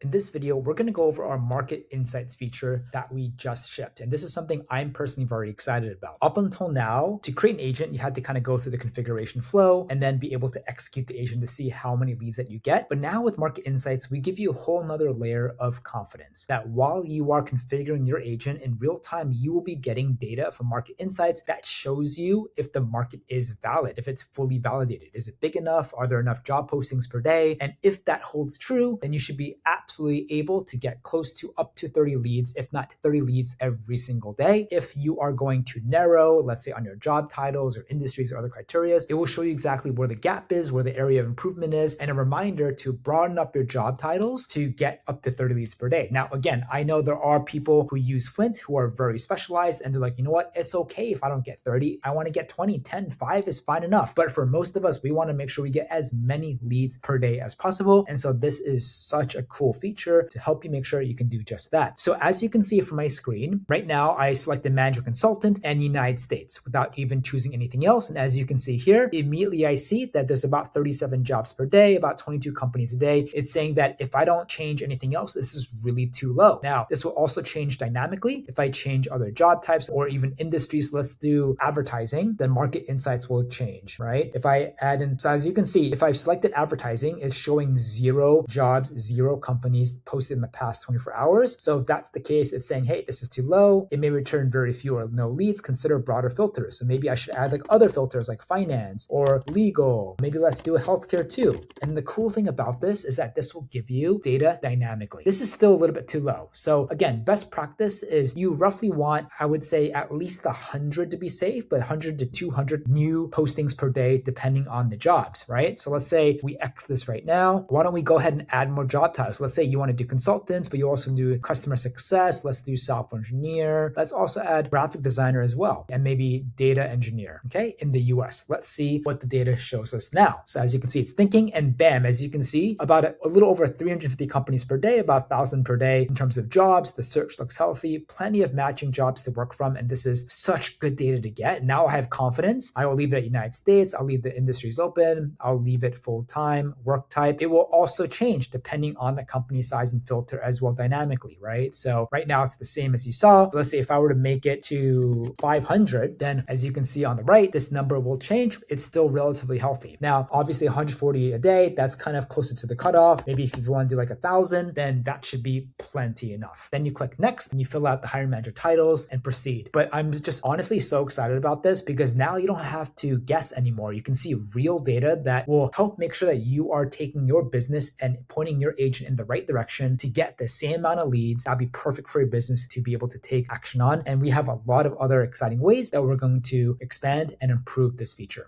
In this video, we're going to go over our market insights feature that we just shipped. And this is something I'm personally very excited about. Up until now, to create an agent, you had to kind of go through the configuration flow and then be able to execute the agent to see how many leads that you get. But now with market insights, we give you a whole nother layer of confidence that while you are configuring your agent in real time, you will be getting data from market insights that shows you if the market is valid, if it's fully validated. Is it big enough? Are there enough job postings per day? And if that holds true, then you should be absolutely able to get close to up to 30 leads, if not 30 leads every single day. If you are going to narrow, let's say on your job titles or industries or other criteria, it will show you exactly where the gap is, where the area of improvement is, and a reminder to broaden up your job titles to get up to 30 leads per day. Now, again, I know there are people who use Flynt who are very specialized and they're like, you know what? It's okay if I don't get 30. I want to get 20, 10, 5 is fine enough. But for most of us, we want to make sure we get as many leads per day as possible. And so this is such a cool feature to help you make sure you can do just that. So as you can see from my screen, right now I selected Management Consultant and United States without even choosing anything else. And as you can see here, immediately I see that there's about 37 jobs per day, about 22 companies a day. It's saying that if I don't change anything else, this is really too low. Now, this will also change dynamically if I change other job types or even industries. Let's do advertising, then market insights will change, right? If I add in, so as you can see, if I've selected advertising, it's showing 0 jobs, 0 companies posted in the past 24 hours. So if that's the case, it's saying, hey, this is too low. It may return very few or no leads. Consider broader filters. So maybe I should add like other filters like finance or legal. Maybe let's do a healthcare too. And the cool thing about this is that this will give you data dynamically. This is still a little bit too low. So again, best practice is you roughly want, I would say, at least 100 to be safe, but 100 to 200 new postings per day, depending on the jobs, right? So let's say we X this right now. Why don't we go ahead and add more job titles? Let's say you want to do consultants, but you also do customer success. Let's do software engineer. Let's also add graphic designer as well, and maybe data engineer, okay, in the US. Let's see what the data shows us now. So as you can see, it's thinking, and bam, as you can see, about a little over 350 companies per day, about 1,000 per day in terms of jobs. The search looks healthy, plenty of matching jobs to work from, and this is such good data to get. Now I have confidence. I will leave it at United States. I'll leave the industries open. I'll leave it full-time, work type. It will also change depending on the company size and filter as well dynamically, right? So right now it's the same as you saw. But let's say if I were to make it to 500, then as you can see on the right, this number will change. It's still relatively healthy. Now, obviously 140 a day, that's kind of closer to the cutoff. Maybe if you want to do like 1,000, then that should be plenty enough. Then you click next and you fill out the hiring manager titles and proceed. But I'm just honestly so excited about this because now you don't have to guess anymore. You can see real data that will help make sure that you are taking your business and pointing your agent in the right direction to get the same amount of leads. That'll be perfect for your business to be able to take action on. And we have a lot of other exciting ways that we're going to expand and improve this feature.